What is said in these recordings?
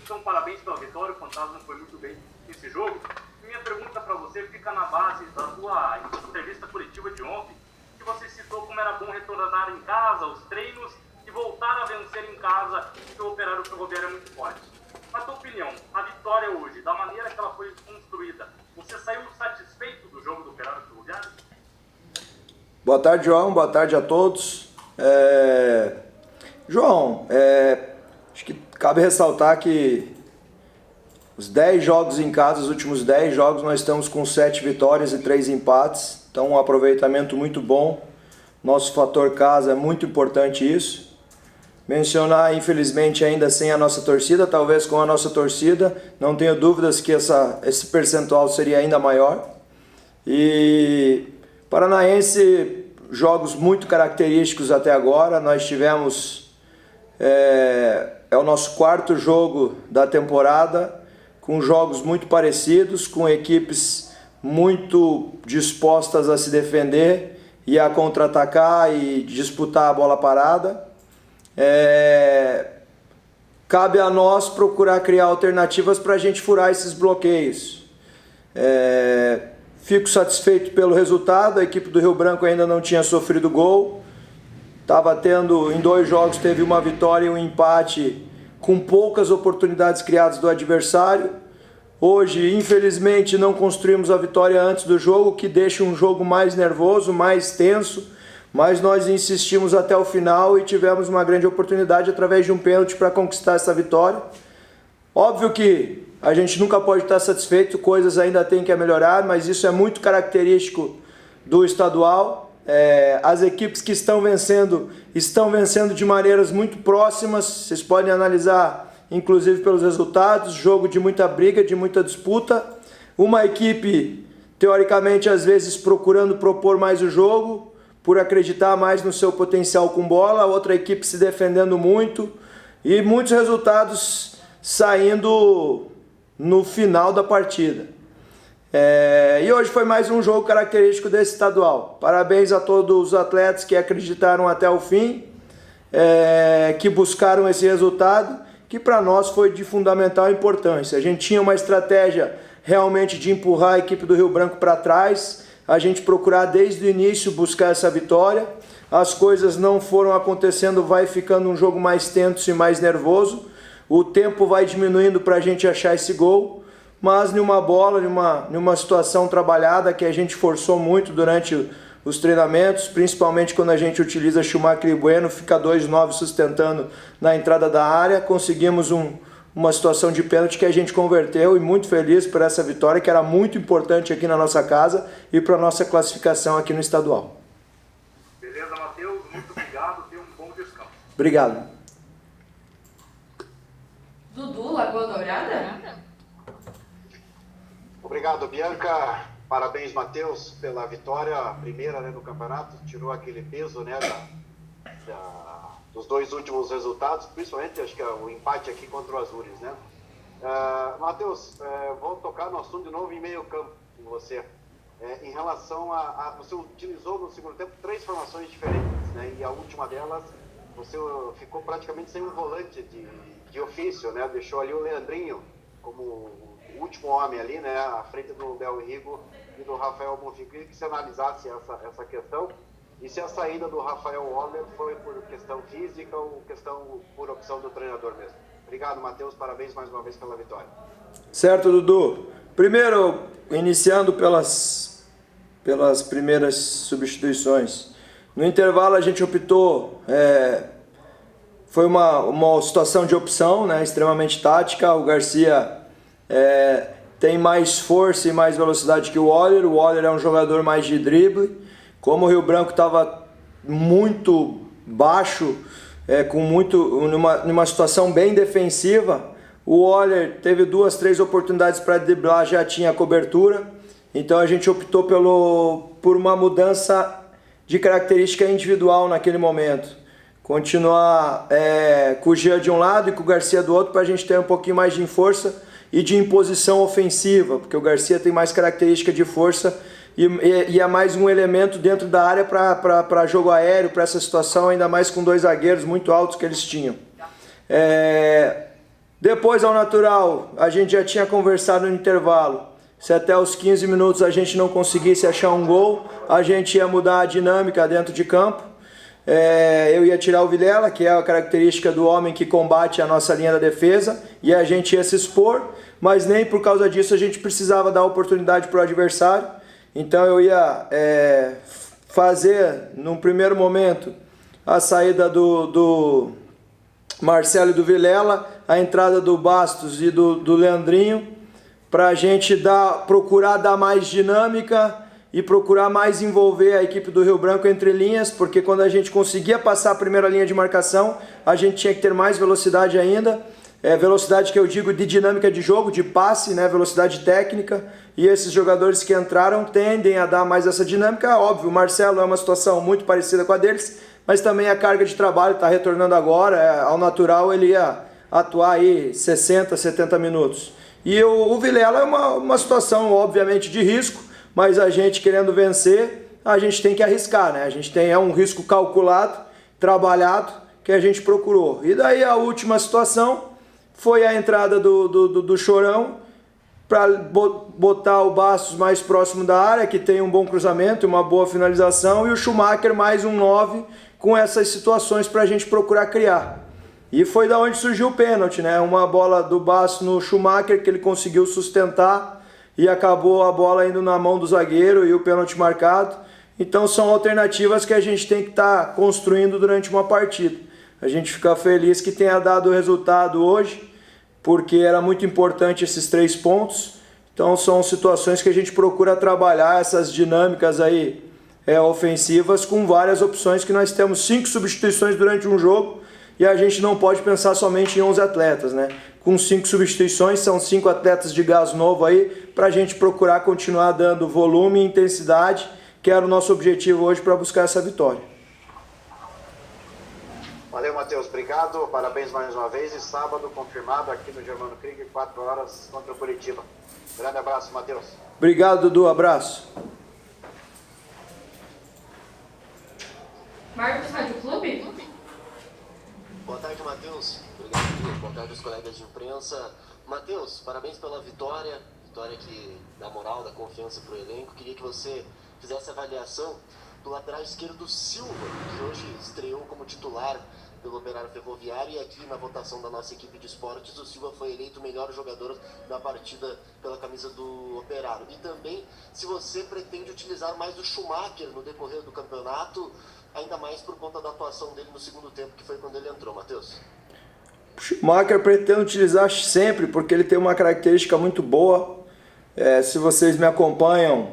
Então, parabéns pela vitória, o Fantasma foi muito bem nesse jogo. Minha pergunta para você fica na base da sua entrevista coletiva de ontem, que você citou como era bom retornar em casa, os treinos, e voltar a vencer em casa, que o Operário Ferroviário é muito forte. Na tua opinião, a vitória hoje, da maneira que ela foi construída, você saiu satisfeito do jogo do Operário Ferroviário? Boa tarde, João. Boa tarde a todos. João, acho que cabe ressaltar que os 10 jogos em casa, os últimos 10 jogos, nós estamos com 7 vitórias e 3 empates. Então, um aproveitamento muito bom. Nosso fator casa é muito importante isso. Mencionar, infelizmente, ainda sem a nossa torcida, talvez com a nossa torcida, não tenho dúvidas que esse percentual seria ainda maior. E Paranaense, jogos muito característicos até agora. Nós tivemos, é o nosso 4º jogo da temporada, com jogos muito parecidos, com equipes muito dispostas a se defender e a contra-atacar e disputar a bola parada. Cabe a nós procurar criar alternativas para a gente furar esses bloqueios. Fico satisfeito pelo resultado. A equipe do Rio Branco ainda não tinha sofrido gol. Em 2 jogos teve uma vitória e um empate com poucas oportunidades criadas do adversário. Hoje, infelizmente, não construímos a vitória antes do jogo, que deixa um jogo mais nervoso, mais tenso. Mas nós insistimos até o final e tivemos uma grande oportunidade através de um pênalti para conquistar essa vitória. Óbvio que a gente nunca pode estar satisfeito, coisas ainda tem que melhorar, mas isso é muito característico do estadual. As equipes que estão vencendo de maneiras muito próximas. Vocês podem analisar, inclusive pelos resultados, jogo de muita briga, de muita disputa. Uma equipe, teoricamente, às vezes procurando propor mais o jogo, por acreditar mais no seu potencial com bola, outra equipe se defendendo muito e muitos resultados saindo no final da partida. E hoje foi mais um jogo característico desse estadual. Parabéns a todos os atletas que acreditaram até o fim, que buscaram esse resultado, que para nós foi de fundamental importância. A gente tinha uma estratégia realmente de empurrar a equipe do Rio Branco para trás, a gente procurar desde o início buscar essa vitória. As coisas não foram acontecendo, vai ficando um jogo mais tenso e mais nervoso. O tempo vai diminuindo para a gente achar esse gol, mas numa bola, numa situação trabalhada que a gente forçou muito durante os treinamentos, principalmente quando a gente utiliza Schumacher e Bueno, fica 2-9 sustentando na entrada da área, conseguimos uma situação de pênalti que a gente converteu e muito feliz por essa vitória, que era muito importante aqui na nossa casa e para a nossa classificação aqui no estadual. Beleza, Matheus, muito obrigado, tenha um bom descanso. Obrigado. Dudu, Lagoa Dourada? Obrigado, Bianca. Parabéns, Matheus, pela vitória, a primeira, né, no campeonato. Tirou aquele peso, né, dos 2 últimos resultados, principalmente acho que o empate aqui contra o Azures, né? Matheus, vou tocar no assunto de novo em meio campo com você. Em relação você utilizou no segundo tempo 3 formações diferentes, né? E a última delas, você ficou praticamente sem um volante de ofício, né? Deixou ali o Leandrinho como o último homem ali, né? À frente do Del Rigo e do Rafael Bonfim. Queria que você analisasse essa questão. E se a saída do Rafael Waller foi por questão física ou questão por opção do treinador mesmo? Obrigado, Matheus. Parabéns mais uma vez pela vitória. Certo, Dudu. Primeiro, iniciando pelas primeiras substituições. No intervalo a gente optou, foi uma situação de opção, né, extremamente tática. O Garcia tem mais força e mais velocidade que o Waller. O Waller é um jogador mais de drible. Como o Rio Branco estava muito baixo, numa situação bem defensiva, o Waller teve 2, 3 oportunidades para driblar, já tinha cobertura. Então a gente optou por uma mudança de característica individual naquele momento. Continuar com o Jean de um lado e com o Garcia do outro, para a gente ter um pouquinho mais de força e de imposição ofensiva, porque o Garcia tem mais característica de força e é mais um elemento dentro da área para jogo aéreo, para essa situação, ainda mais com 2 zagueiros muito altos que eles tinham. Depois, ao natural, a gente já tinha conversado no intervalo. Se até os 15 minutos a gente não conseguisse achar um gol, a gente ia mudar a dinâmica dentro de campo. Eu ia tirar o Vilela, que é a característica do homem que combate a nossa linha da defesa, e a gente ia se expor, mas nem por causa disso a gente precisava dar oportunidade para o adversário. Então eu ia fazer, num primeiro momento, a saída do Marcelo e do Vilela, a entrada do Bastos e do Leandrinho, para a gente procurar dar mais dinâmica e procurar mais envolver a equipe do Rio Branco entre linhas, porque quando a gente conseguia passar a primeira linha de marcação, a gente tinha que ter mais velocidade ainda, velocidade que eu digo de dinâmica de jogo, de passe, né, velocidade técnica, e esses jogadores que entraram tendem a dar mais essa dinâmica. Óbvio, o Marcelo é uma situação muito parecida com a deles, mas também a carga de trabalho está retornando agora, ao natural ele ia atuar aí 60, 70 minutos. E o Vilela é uma situação obviamente de risco, mas a gente querendo vencer, a gente tem que arriscar, né? A gente é um risco calculado, trabalhado, que a gente procurou. E daí a última situação foi a entrada do Chorão, para botar o Bastos mais próximo da área, que tem um bom cruzamento, uma boa finalização, e o Schumacher mais um 9, com essas situações para a gente procurar criar. E foi da onde surgiu o pênalti, né? Uma bola do Bastos no Schumacher que ele conseguiu sustentar e acabou a bola indo na mão do zagueiro e o pênalti marcado. Então são alternativas que a gente tem que estar construindo durante uma partida. A gente fica feliz que tenha dado o resultado hoje, porque era muito importante esses 3 pontos. Então são situações que a gente procura trabalhar, essas dinâmicas aí ofensivas, com várias opções, que nós temos 5 substituições durante um jogo, e a gente não pode pensar somente em 11 atletas, né? Com 5 substituições, são 5 atletas de gás novo aí, para a gente procurar continuar dando volume e intensidade, que era o nosso objetivo hoje para buscar essa vitória. Valeu, Matheus. Obrigado. Parabéns mais uma vez. E sábado, confirmado aqui no Germano Krieger, 4 horas contra o Curitiba. Grande abraço, Matheus. Obrigado, Dudu. Abraço. Marcos, Rádio Clube? Boa tarde, Matheus. Obrigado, boa tarde aos colegas de imprensa. Matheus, parabéns pela vitória que dá moral, dá confiança para o elenco. Queria que você fizesse a avaliação do lateral esquerdo Silva, que hoje estreou como titular pelo Operário Ferroviário, e aqui na votação da nossa equipe de esportes, o Silva foi eleito o melhor jogador da partida pela camisa do Operário. E também se você pretende utilizar mais o Schumacher no decorrer do campeonato, ainda mais por conta da atuação dele no segundo tempo, que foi quando ele entrou, Matheus. O Schumacher pretendo utilizar sempre, porque ele tem uma característica muito boa. Se vocês me acompanham,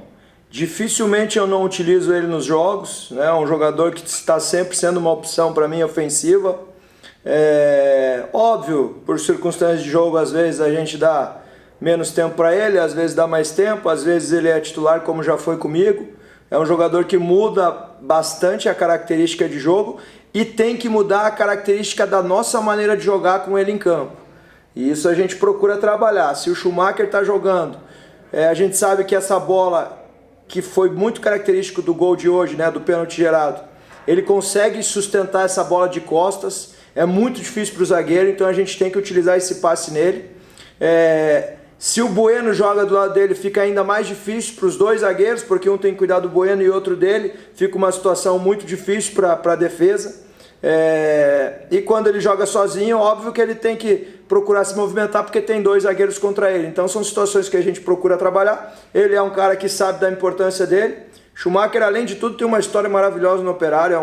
dificilmente eu não utilizo ele nos jogos, né? É um jogador que está sempre sendo uma opção para mim ofensiva. Óbvio, por circunstâncias de jogo, às vezes a gente dá menos tempo para ele, às vezes dá mais tempo, às vezes ele é titular, como já foi comigo. É um jogador que muda bastante a característica de jogo e tem que mudar a característica da nossa maneira de jogar com ele em campo. E isso a gente procura trabalhar. Se o Schumacher está jogando, a gente sabe que essa bola, que foi muito característico do gol de hoje, né, do pênalti gerado, ele consegue sustentar essa bola de costas, é muito difícil para o zagueiro, então a gente tem que utilizar esse passe nele. Se o Bueno joga do lado dele, fica ainda mais difícil para os 2 zagueiros, porque um tem que cuidar do Bueno e outro dele, fica uma situação muito difícil para a defesa. E quando ele joga sozinho, óbvio que ele tem que procurar se movimentar, porque tem 2 zagueiros contra ele. Então são situações que a gente procura trabalhar. Ele é um cara que sabe da importância dele. Schumacher, além de tudo, tem uma história maravilhosa no Operário,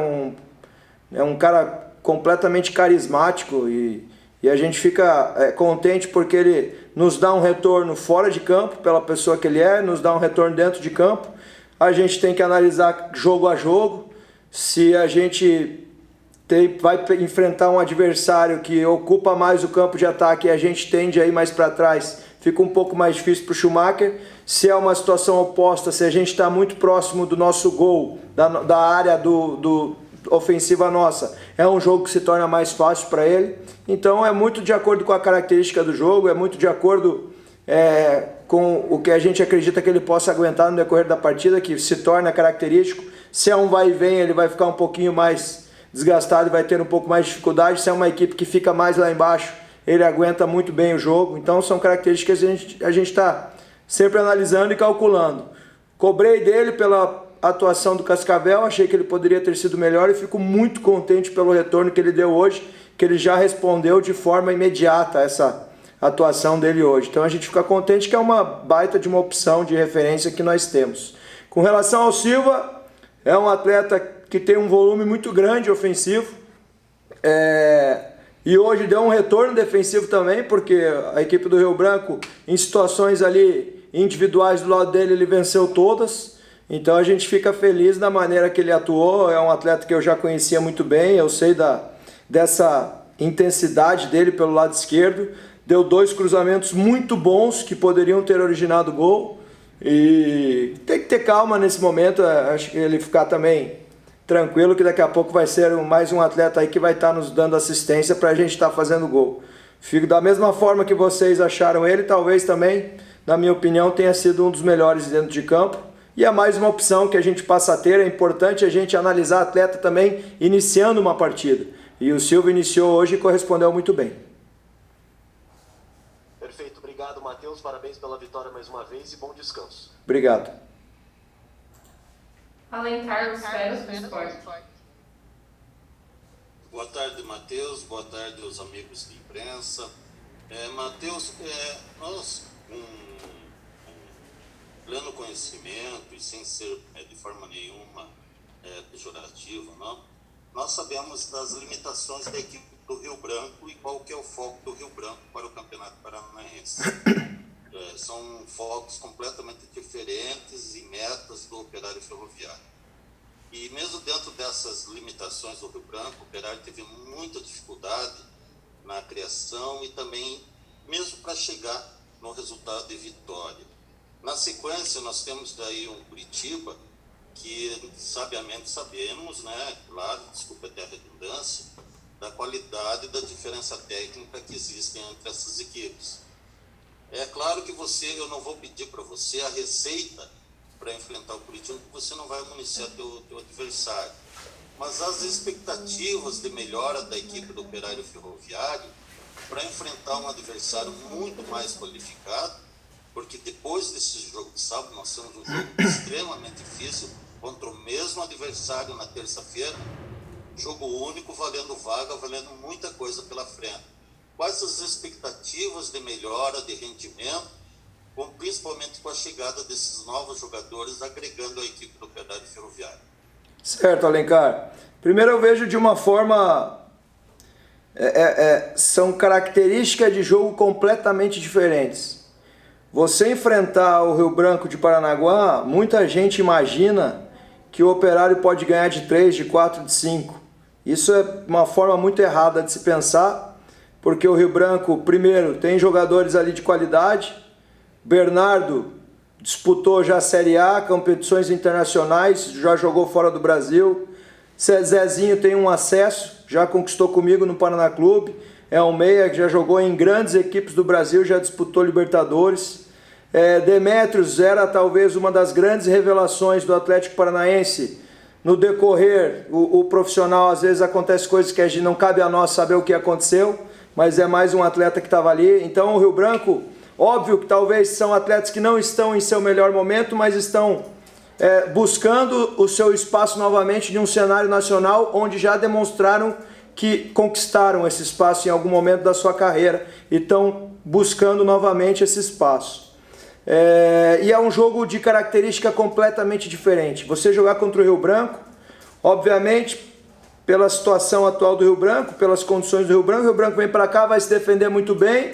é um cara completamente carismático, e a gente fica contente porque ele nos dá um retorno fora de campo, pela pessoa que ele é, nos dá um retorno dentro de campo. A gente tem que analisar jogo a jogo. Se a gente vai enfrentar um adversário que ocupa mais o campo de ataque e a gente tende a ir mais para trás, fica um pouco mais difícil para o Schumacher. Se é uma situação oposta, se a gente está muito próximo do nosso gol, da área ofensiva nossa, é um jogo que se torna mais fácil para ele. Então é muito de acordo com a característica do jogo, é muito de acordo com o que a gente acredita que ele possa aguentar no decorrer da partida, que se torna característico. Se é um vai e vem, ele vai ficar um pouquinho mais desgastado e vai ter um pouco mais de dificuldade. Se é uma equipe que fica mais lá embaixo, ele aguenta muito bem o jogo. Então são características que a gente está sempre analisando e calculando. Cobrei dele pela atuação do Cascavel, achei que ele poderia ter sido melhor e fico muito contente pelo retorno que ele deu hoje, que ele já respondeu de forma imediata a essa atuação dele hoje. Então a gente fica contente que é uma baita de uma opção de referência que nós temos. Com relação ao Silva, é um atleta que tem um volume muito grande ofensivo, e hoje deu um retorno defensivo também, porque a equipe do Rio Branco, em situações ali individuais do lado dele, ele venceu todas. Então a gente fica feliz da maneira que ele atuou. É um atleta que eu já conhecia muito bem, eu sei dessa intensidade dele pelo lado esquerdo. Deu 2 cruzamentos muito bons que poderiam ter originado gol. E tem que ter calma nesse momento, acho que ele ficar também tranquilo, que daqui a pouco vai ser mais um atleta aí que vai estar nos dando assistência para a gente estar fazendo gol. Fico da mesma forma que vocês acharam ele, talvez também, na minha opinião, tenha sido um dos melhores dentro de campo. E é mais uma opção que a gente passa a ter. É importante a gente analisar atleta também iniciando uma partida. E o Silva iniciou hoje e correspondeu muito bem. Perfeito, obrigado, Matheus. Parabéns pela vitória mais uma vez e bom descanso. Obrigado. Alencar, os feras do esporte. Boa tarde, Matheus. Boa tarde aos amigos de imprensa. Matheus, nós, pleno conhecimento e sem ser de forma nenhuma pejorativa, não? Nós sabemos das limitações da equipe do Rio Branco e qual que é o foco do Rio Branco para o Campeonato Paranaense. São focos completamente diferentes e metas do Operário Ferroviário. E mesmo dentro dessas limitações do Rio Branco, o Operário teve muita dificuldade na criação e também mesmo para chegar no resultado de vitória. Na sequência, nós temos daí um Curitiba que, sabiamente sabemos, né, claro, desculpa até a redundância, da qualidade e da diferença técnica que existem entre essas equipes. É claro que eu não vou pedir para você a receita para enfrentar o Curitiba, porque você não vai municiar teu adversário. Mas as expectativas de melhora da equipe do Operário Ferroviário para enfrentar um adversário muito mais qualificado, porque depois desse jogo de sábado nós temos um jogo extremamente difícil contra o mesmo adversário na terça-feira, jogo único, valendo vaga, valendo muita coisa pela frente. Quais as expectativas de melhora de rendimento, principalmente com a chegada desses novos jogadores agregando a equipe do Operário Ferroviário? Certo, Alencar. Primeiro eu vejo de uma forma... são características de jogo completamente diferentes. Você enfrentar o Rio Branco de Paranaguá, muita gente imagina que o Operário pode ganhar de 3, de 4, de 5. Isso é uma forma muito errada de se pensar, porque o Rio Branco, primeiro, tem jogadores ali de qualidade. Bernardo disputou já a Série A, competições internacionais, já jogou fora do Brasil. Zezinho tem um acesso, já conquistou comigo no Paraná Clube. É um meia que já jogou em grandes equipes do Brasil, já disputou Libertadores. Demétrios era talvez uma das grandes revelações do Atlético Paranaense. No decorrer, o profissional, às vezes acontece coisas que a gente não cabe a nós saber o que aconteceu, mas é mais um atleta que estava ali. Então o Rio Branco, óbvio que talvez são atletas que não estão em seu melhor momento, mas estão buscando o seu espaço novamente de um cenário nacional, onde já demonstraram que conquistaram esse espaço em algum momento da sua carreira e estão buscando novamente esse espaço. E é um jogo de característica completamente diferente. Você jogar contra o Rio Branco, obviamente, pela situação atual do Rio Branco, pelas condições do o Rio Branco vem para cá, vai se defender muito bem,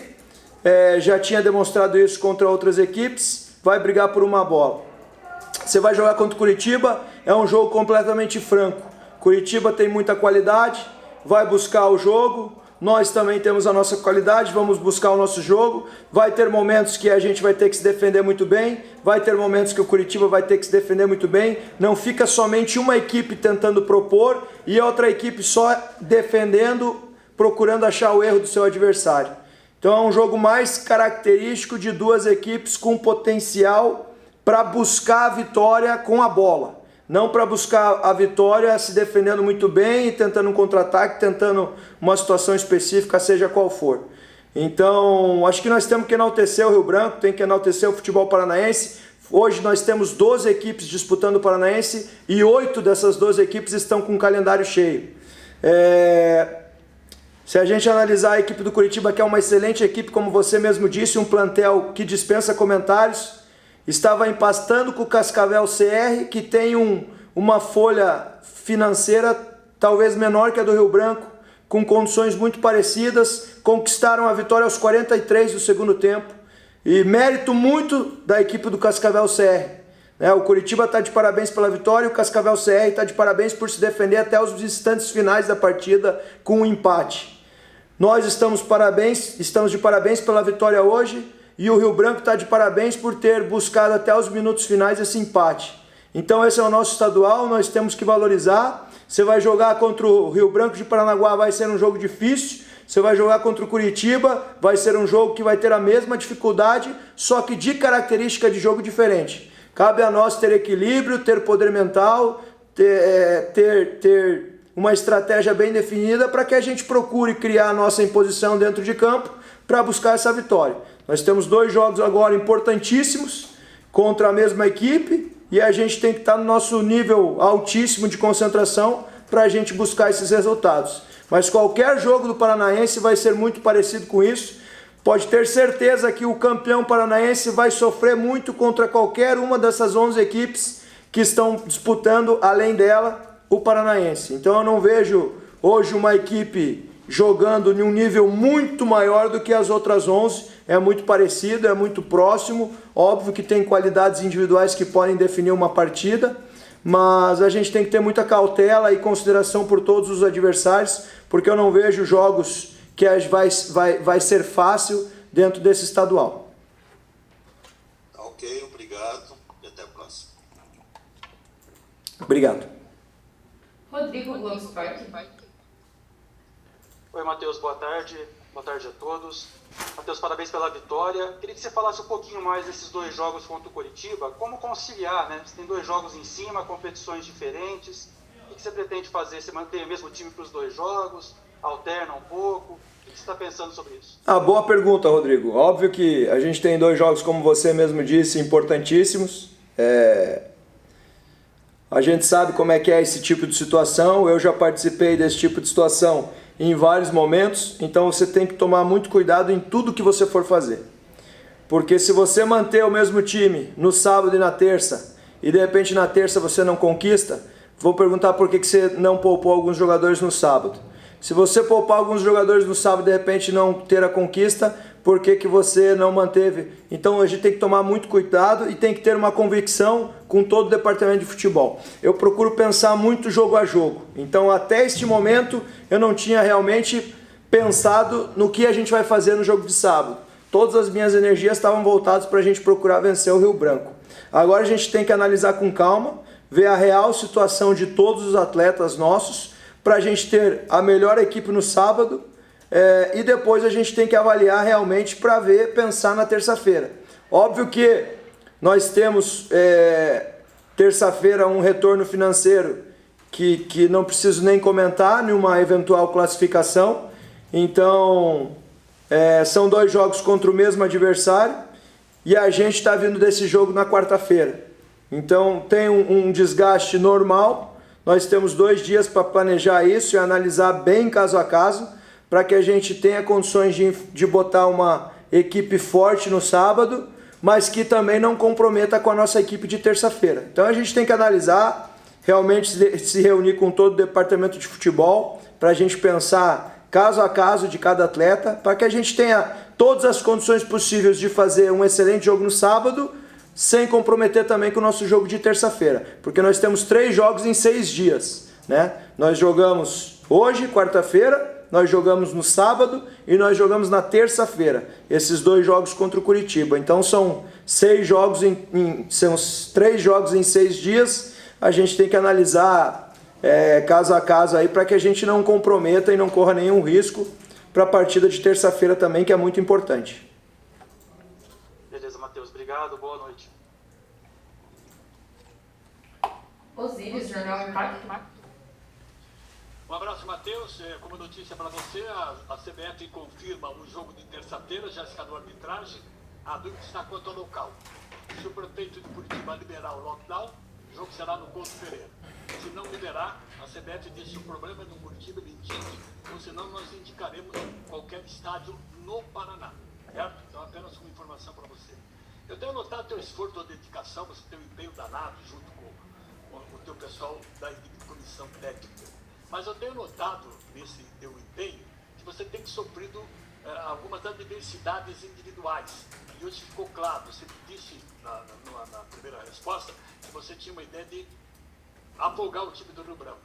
já tinha demonstrado isso contra outras equipes, vai brigar por uma bola. Você vai jogar contra o Curitiba, é um jogo completamente franco. Curitiba tem muita qualidade, vai buscar o jogo, nós também temos a nossa qualidade, vamos buscar o nosso jogo. Vai ter momentos que a gente vai ter que se defender muito bem, vai ter momentos que o Curitiba vai ter que se defender muito bem. Não fica somente uma equipe tentando propor e outra equipe só defendendo, procurando achar o erro do seu adversário. Então é um jogo mais característico de duas equipes com potencial para buscar a vitória com a bola. Não para buscar a vitória se defendendo muito bem e tentando um contra-ataque, tentando uma situação específica, seja qual for. Então, acho que nós temos que enaltecer o Rio Branco, tem que enaltecer o futebol paranaense. Hoje nós temos 12 equipes disputando o Paranaense e 8 dessas 12 equipes estão com o calendário cheio. Se a gente analisar a equipe do Curitiba, que é uma excelente equipe, como você mesmo disse, um plantel que dispensa comentários, estava empastando com o Cascavel CR, que tem uma folha financeira talvez menor que a do Rio Branco, com condições muito parecidas, conquistaram a vitória aos 43 do segundo tempo, e mérito muito da equipe do Cascavel CR. O Curitiba está de parabéns pela vitória e o Cascavel CR está de parabéns por se defender até os instantes finais da partida com um empate. Nós estamos de parabéns pela vitória hoje e o Rio Branco está de parabéns por ter buscado até os minutos finais esse empate. Então esse é o nosso estadual, nós temos que valorizar. Você vai jogar contra o Rio Branco de Paranaguá, vai ser um jogo difícil. Você vai jogar contra o Curitiba, vai ser um jogo que vai ter a mesma dificuldade, só que de característica de jogo diferente. Cabe a nós ter equilíbrio, ter poder mental, ter uma estratégia bem definida para que a gente procure criar a nossa imposição dentro de campo para buscar essa vitória. Nós temos 2 jogos agora importantíssimos contra a mesma equipe e a gente tem que estar no nosso nível altíssimo de concentração para a gente buscar esses resultados. Mas qualquer jogo do Paranaense vai ser muito parecido com isso. Pode ter certeza que o campeão paranaense vai sofrer muito contra qualquer uma dessas 11 equipes que estão disputando, além dela, o Paranaense. Então eu não vejo hoje uma equipe jogando em um nível muito maior do que as outras 11. É muito parecido, é muito próximo. Óbvio que tem qualidades individuais que podem definir uma partida, mas a gente tem que ter muita cautela e consideração por todos os adversários, porque eu não vejo jogos que vai ser fácil dentro desse estadual. Ok, obrigado e até a próxima. Obrigado. Rodrigo Globo Esporte. Oi, Matheus, boa tarde. Boa tarde a todos. Matheus, parabéns pela vitória. Queria que você falasse um pouquinho mais desses 2 jogos contra o Curitiba. Como conciliar, né? Você tem 2 jogos em cima, competições diferentes. O que você pretende fazer? Você mantém o mesmo time para os 2 jogos? Alterna um pouco? O que você está pensando sobre isso? Boa pergunta, Rodrigo. Óbvio que a gente tem 2 jogos, como você mesmo disse, importantíssimos. A gente sabe como é que é esse tipo de situação. Eu já participei desse tipo de situação em vários momentos. Então você tem que tomar muito cuidado em tudo que você for fazer. Porque se você manter o mesmo time no sábado e na terça, e de repente na terça você não conquista, vou perguntar por que você não poupou alguns jogadores no sábado. Se você poupar alguns jogadores no sábado e de repente não ter a conquista, por que você não manteve? Então a gente tem que tomar muito cuidado e tem que ter uma convicção com todo o departamento de futebol. Eu procuro pensar muito jogo a jogo. Então até este momento eu não tinha realmente pensado no que a gente vai fazer no jogo de sábado. Todas as minhas energias estavam voltadas para a gente procurar vencer o Rio Branco. Agora a gente tem que analisar com calma, ver a real situação de todos os atletas nossos, para a gente ter a melhor equipe no sábado, e depois a gente tem que avaliar realmente para pensar na terça-feira. Óbvio que nós temos terça-feira um retorno financeiro que não preciso nem comentar, numa eventual classificação. Então são 2 jogos contra o mesmo adversário e a gente está vindo desse jogo na quarta-feira. Então tem um desgaste normal. Nós temos 2 dias para planejar isso e analisar bem caso a caso, para que a gente tenha condições de botar uma equipe forte no sábado, mas que também não comprometa com a nossa equipe de terça-feira. Então a gente tem que analisar, realmente se reunir com todo o departamento de futebol, para a gente pensar caso a caso de cada atleta, para que a gente tenha todas as condições possíveis de fazer um excelente jogo no sábado, sem comprometer também com o nosso jogo de terça-feira, porque nós temos 3 jogos em 6 dias, né? Nós jogamos hoje, quarta-feira, nós jogamos no sábado e nós jogamos na terça-feira, esses 2 jogos contra o Curitiba. Então são 3 jogos em 6 dias. A gente tem que analisar caso a caso aí, para que a gente não comprometa e não corra nenhum risco para a partida de terça-feira também, que é muito importante. Beleza, Matheus. Obrigado. Boa noite. Osíris, Jornal Impacto. Um abraço, Matheus. Como notícia para você, a CBF confirma o jogo de terça-feira, já está no arbitragem. A dúvida está quanto ao local. Se o prefeito de Curitiba liberar o lockdown, o jogo será no Couto Pereira. Se não liberar, a CBF diz que o problema é no Curitiba, ele indique, ou senão nós indicaremos qualquer estádio no Paraná. Certo? Então, apenas uma informação para você. Eu tenho notado teu esforço, tua dedicação, você tem um empenho danado junto com o teu pessoal da comissão técnica. Mas eu tenho notado nesse teu empenho que você tem sofrido algumas adversidades individuais. E hoje ficou claro, você disse na primeira resposta que você tinha uma ideia de afogar o time do Rio Branco.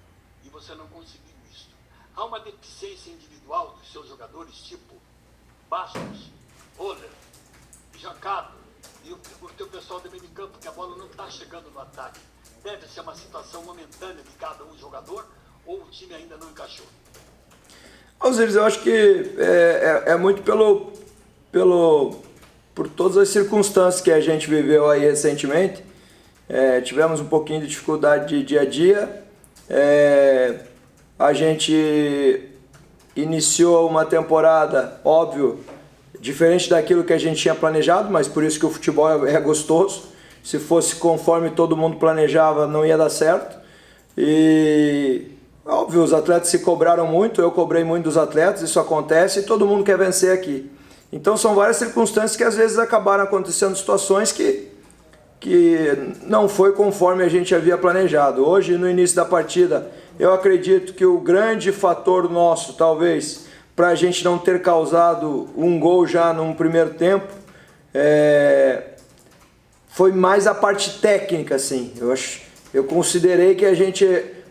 E você não conseguiu isso. Há uma deficiência individual dos seus jogadores, tipo Bastos, Oler, Jancado e o teu pessoal do meio de campo, que a bola não está chegando no ataque. Deve ser uma situação momentânea de cada um jogador ou o time ainda não encaixou? Osiris, eu acho que é muito por todas as circunstâncias que a gente viveu aí recentemente. Tivemos um pouquinho de dificuldade de dia a dia. A gente iniciou uma temporada, óbvio, diferente daquilo que a gente tinha planejado, mas por isso que o futebol é gostoso. Se fosse conforme todo mundo planejava, não ia dar certo. E, óbvio, os atletas se cobraram muito, eu cobrei muito dos atletas, isso acontece e todo mundo quer vencer aqui. Então são várias circunstâncias que às vezes acabaram acontecendo situações que não foi conforme a gente havia planejado. Hoje, no início da partida, eu acredito que o grande fator nosso, talvez, para a gente não ter causado um gol já num primeiro tempo, foi mais a parte técnica, assim. Eu considerei que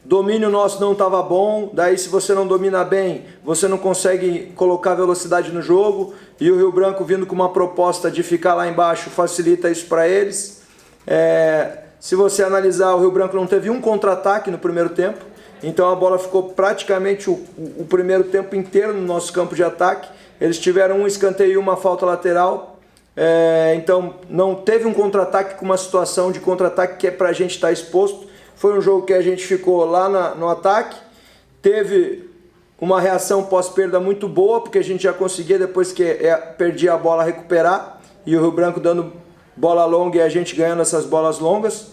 domínio nosso não estava bom, daí se você não domina bem, você não consegue colocar velocidade no jogo, e o Rio Branco vindo com uma proposta de ficar lá embaixo facilita isso para eles. Se você analisar, o Rio Branco não teve um contra-ataque no primeiro tempo, então a bola ficou praticamente o primeiro tempo inteiro no nosso campo de ataque. Eles tiveram um escanteio e uma falta lateral, então não teve um contra-ataque com uma situação de contra-ataque que é para a gente estar exposto. Foi um jogo que a gente ficou lá no ataque, teve uma reação pós-perda muito boa, porque a gente já conseguia, depois que perdia a bola, recuperar, e o Rio Branco dando bola longa e a gente ganhando essas bolas longas.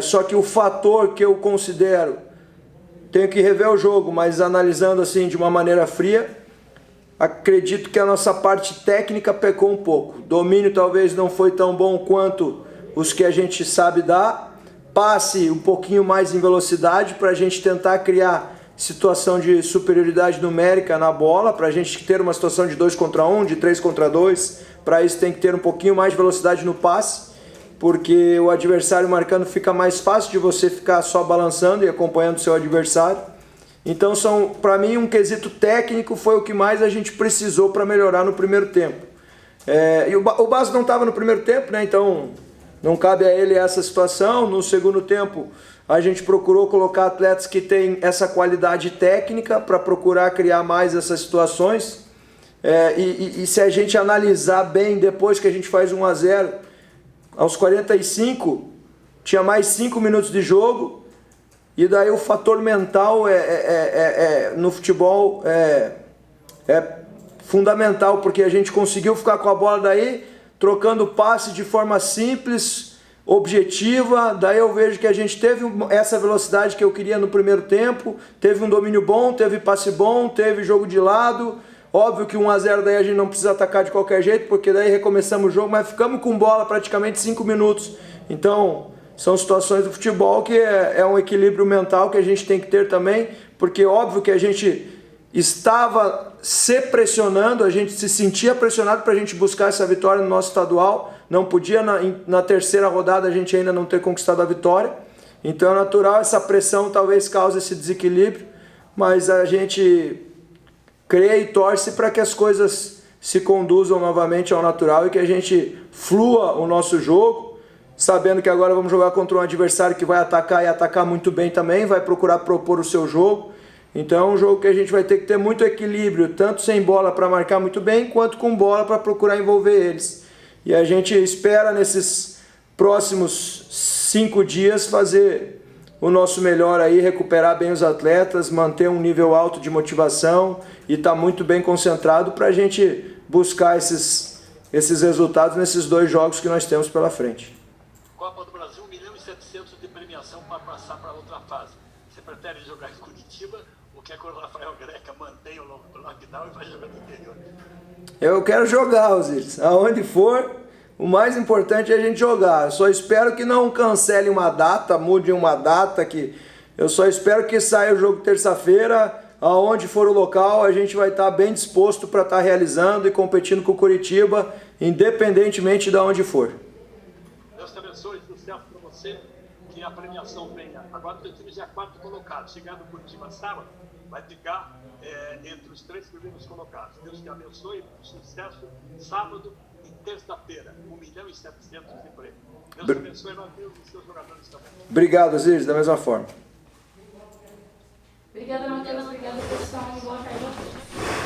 Só que o fator que eu considero, tenho que rever o jogo, mas analisando assim de uma maneira fria, acredito que a nossa parte técnica pecou um pouco. Domínio talvez não foi tão bom quanto os que a gente sabe dar. Passe um pouquinho mais em velocidade para a gente tentar criar situação de superioridade numérica na bola, para a gente ter uma situação de 2 contra 1, de 3 contra 2. Para isso tem que ter um pouquinho mais de velocidade no passe, porque o adversário marcando fica mais fácil de você ficar só balançando e acompanhando o seu adversário. Então, para mim, um quesito técnico foi o que mais a gente precisou para melhorar no primeiro tempo. E o Basso não estava no primeiro tempo, né? Então não cabe a ele essa situação. No segundo tempo, a gente procurou colocar atletas que têm essa qualidade técnica para procurar criar mais essas situações. E se a gente analisar bem, depois que a gente faz 1-0, aos 45, tinha mais 5 minutos de jogo, e daí o fator mental no futebol é fundamental, porque a gente conseguiu ficar com a bola daí, trocando passe de forma simples, objetiva. Daí eu vejo que a gente teve essa velocidade que eu queria no primeiro tempo, teve um domínio bom, teve passe bom, teve jogo de lado. Óbvio que 1-0 daí a gente não precisa atacar de qualquer jeito, porque daí recomeçamos o jogo, mas ficamos com bola praticamente 5 minutos. Então, são situações do futebol que é um equilíbrio mental que a gente tem que ter também, porque óbvio que a gente estava se pressionando, a gente se sentia pressionado para a gente buscar essa vitória no nosso estadual. Não podia na terceira rodada a gente ainda não ter conquistado a vitória. Então é natural, essa pressão talvez cause esse desequilíbrio, mas a gente crê e torce para que as coisas se conduzam novamente ao natural e que a gente flua o nosso jogo, sabendo que agora vamos jogar contra um adversário que vai atacar e atacar muito bem também, vai procurar propor o seu jogo. Então é um jogo que a gente vai ter que ter muito equilíbrio, tanto sem bola para marcar muito bem, quanto com bola para procurar envolver eles. E a gente espera nesses próximos 5 dias fazer o nosso melhor aí, recuperar bem os atletas, manter um nível alto de motivação e estar muito bem concentrado para a gente buscar esses resultados nesses 2 jogos que nós temos pela frente. Copa do Brasil, 1.700.000 de premiação para passar para outra fase. Você prefere jogar em Curitiba ou quer que o Rafael Greca mantenha o lockdown e vai jogar no interior? Eu quero jogar, Osiris. Aonde for, o mais importante é a gente jogar. Eu só espero que não cancele uma data, mude uma data. Eu só espero que saia o jogo terça-feira. Aonde for o local, a gente vai estar bem disposto para estar realizando e competindo com o Curitiba, independentemente de onde for. Deus te abençoe, sucesso para você, que a premiação venha. Agora o teu time já é 4º colocado. Chegar no Curitiba sábado, vai ficar entre os 3 primeiros colocados. Deus te abençoe, sucesso, sábado e terça-feira, 1.700.000 de prêmio. Deus te abençoe, Matheus, e seus jogadores também. Obrigado, Osiris, da mesma forma. Obrigada, Matheus. Obrigada, pessoal. Boa tarde a todos.